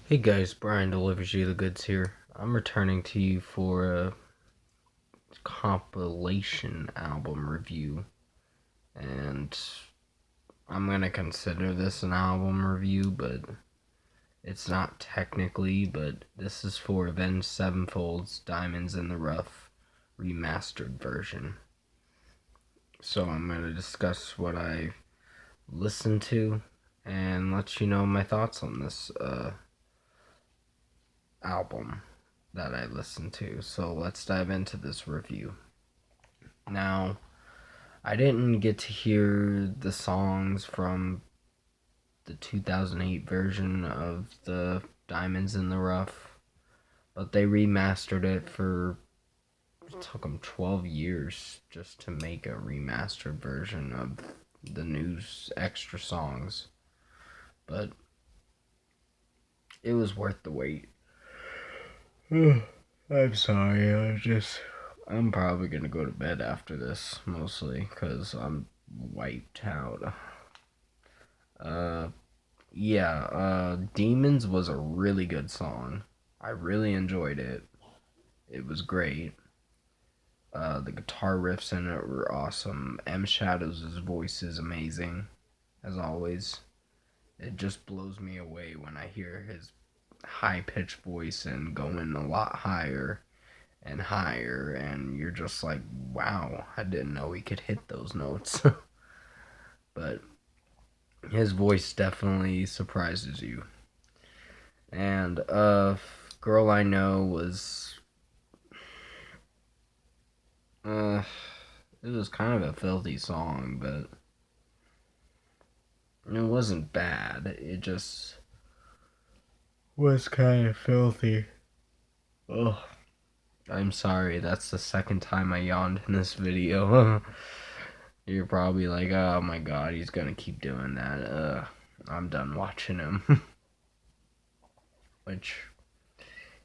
Hey guys, Brian delivers you the goods here. I'm returning to you for a compilation album review, and I'm gonna consider this an album review, but it's not technically. But this is for Avenged Sevenfold's Diamonds in the Rough remastered version. So I'm gonna discuss what I listened to and let you know my thoughts on this album that I listened to. So let's dive into this review. Now, I didn't get to hear the songs from the 2008 version of the Diamonds in the Rough, but they remastered it it took them 12 years just to make a remastered version of the new extra songs. But it was worth the wait. I'm sorry, I'm probably gonna go to bed after this, mostly, because I'm wiped out. Demons was a really good song. I really enjoyed it. It was great. The guitar riffs in it were awesome. M Shadows' voice is amazing, as always. It just blows me away when I hear his high-pitched voice and going a lot higher and higher, and you're just like, wow, I didn't know he could hit those notes. But his voice definitely surprises you. And Girl I Know was it was kind of a filthy song, but it wasn't bad. It just was kind of filthy. Ugh. I'm sorry, that's the second time I yawned in this video. You're probably like, oh my god, he's gonna keep doing that. I'm done watching him. Which,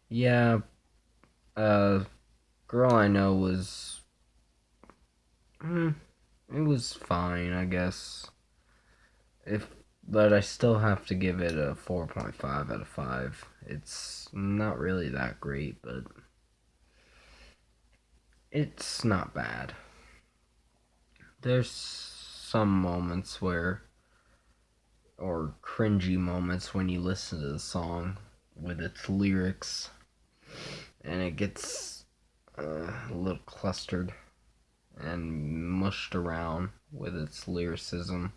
yeah, Girl I Know was, it was fine, I guess. But I still have to give it a 4.5 out of 5. It's not really that great, but it's not bad. There's some moments or cringy moments when you listen to the song with its lyrics, and it gets a little clustered and mushed around with its lyricism.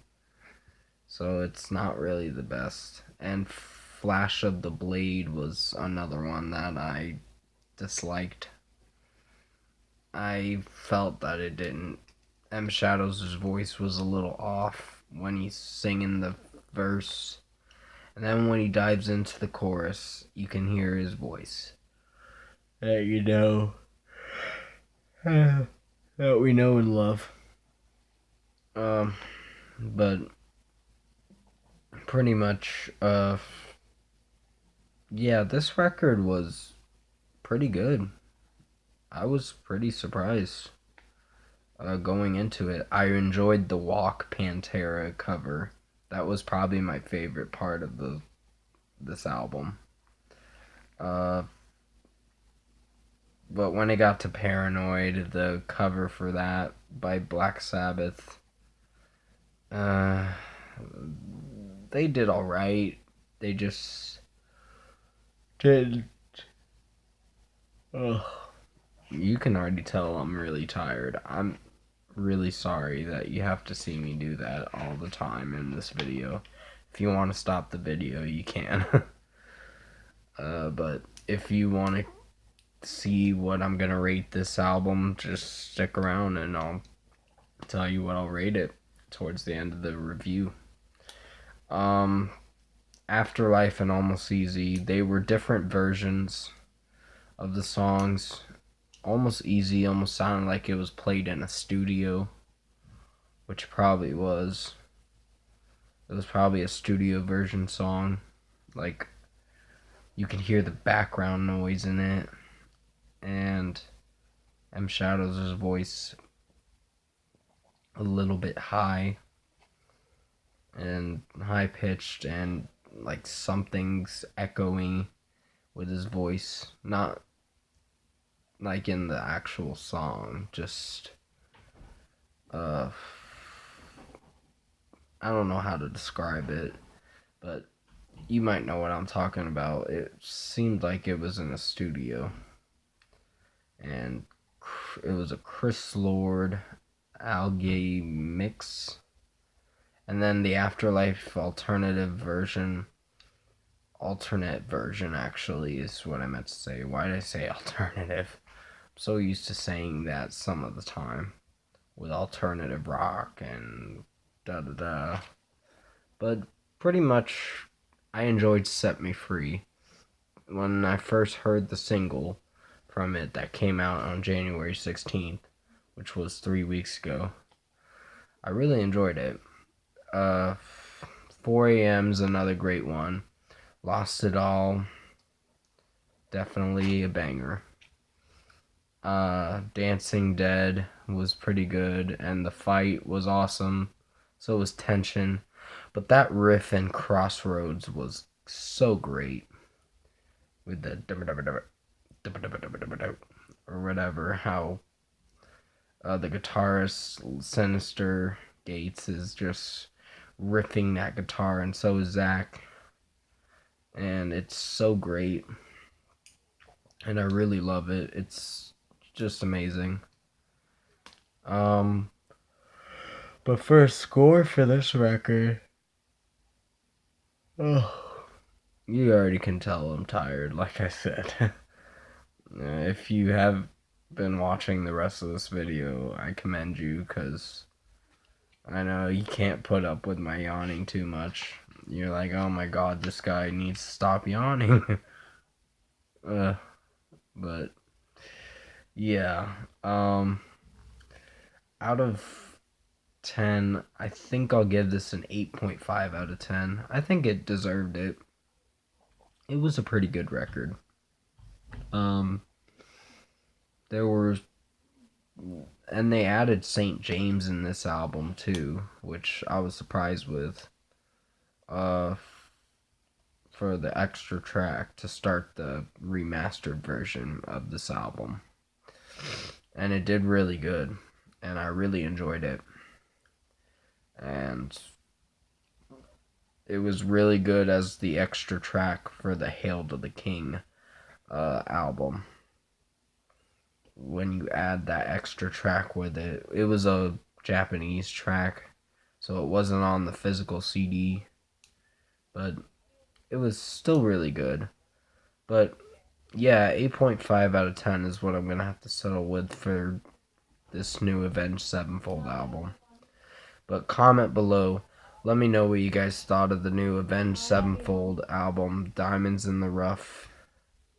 So it's not really the best. And Flash of the Blade was another one that I disliked. I felt that it didn't. M Shadows' voice was a little off when he's singing the verse. And then when he dives into the chorus, you can hear his voice. That you know. That we know and love. But pretty much, yeah, this record was pretty good. I was pretty surprised going into it. I enjoyed the Walk Pantera cover. That was probably my favorite part of this album. But when it got to Paranoid, the cover for that by Black Sabbath, they did alright. They just did. Ugh. You can already tell I'm really tired. I'm really sorry that you have to see me do that all the time in this video. If you want to stop the video, you can. But if you want to see what I'm gonna rate this album, just stick around and I'll tell you what I'll rate it towards the end of the review. Afterlife and Almost Easy, they were different versions of the songs. Almost Easy almost sounded like it was played in a studio, which probably was. It was probably a studio version song. Like, you can hear the background noise in it, and M Shadows' voice a little bit high and high pitched, and like something's echoing with his voice, not like in the actual song, just I don't know how to describe it, but you might know what I'm talking about. It seemed like it was in a studio, and it was a Chris Lord Algae mix, and then the Afterlife alternate version actually is what I meant to say. Why did I say alternative? I'm so used to saying that some of the time with alternative rock and da da da. But pretty much, I enjoyed Set Me Free. When I first heard the single from it that came out on January 16th, which was 3 weeks ago, I really enjoyed it. 4 a.m.'s another great one. Lost It All, definitely a banger. Dancing Dead was pretty good, and the fight was awesome. So was Tension. But that riff in Crossroads was so great. With the or whatever, how the guitarist Sinister Gates is just riffing that guitar, and so is Zach. And it's so great. And I really love it. It's just amazing. But for a score for this record, oh, you already can tell I'm tired, like I said. If you have been watching the rest of this video, I commend you, because I know you can't put up with my yawning too much. You're like, oh my god, this guy needs to stop yawning. But yeah, out of 10, I think I'll give this an 8.5 out of 10. I think it deserved it. It was a pretty good record. There were, and they added St. James in this album too, which I was surprised with. For the extra track to start the remastered version of this album. And it did really good, and I really enjoyed it. And it was really good as the extra track for the Hail to the King album. When you add that extra track with it, it was a Japanese track, so it wasn't on the physical CD, but it was still really good. But yeah, 8.5 out of 10 is what I'm going to have to settle with for this new Avenged Sevenfold album. But comment below. Let me know what you guys thought of the new Avenged Sevenfold album, Diamonds in the Rough,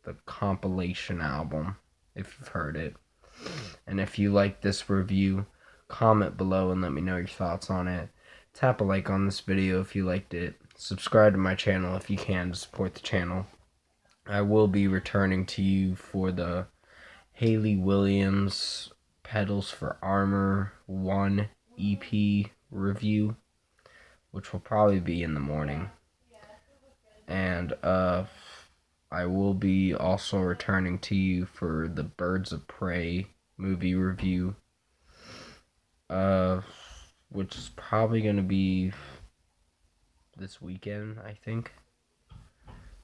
the Compilation album, if you've heard it. And if you like this review, comment below and let me know your thoughts on it. Tap a like on this video if you liked it. Subscribe to my channel if you can to support the channel. I will be returning to you for the Hayley Williams Pedals for Armor 1 EP review, which will probably be in the morning. And I will be also returning to you for the Birds of Prey movie review, which is probably going to be this weekend, I think.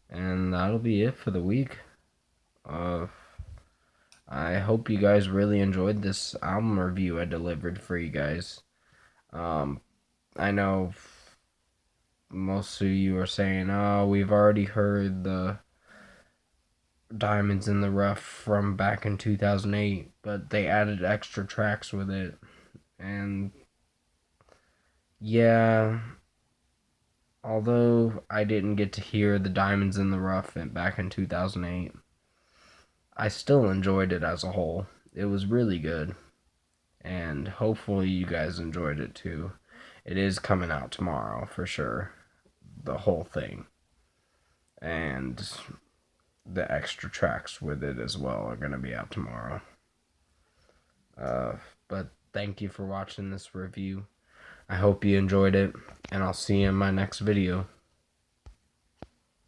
And that'll be it for the week. I hope you guys really enjoyed this album review I delivered for you guys. I know most of you are saying, oh, we've already heard the Diamonds in the Rough from back in 2008, but they added extra tracks with it. And yeah, although I didn't get to hear the Diamonds in the Rough back in 2008, I still enjoyed it as a whole. It was really good, and hopefully you guys enjoyed it too. It is coming out tomorrow for sure, the whole thing, and the extra tracks with it as well are going to be out tomorrow. But thank you for watching this review. I hope you enjoyed it, and I'll see you in my next video.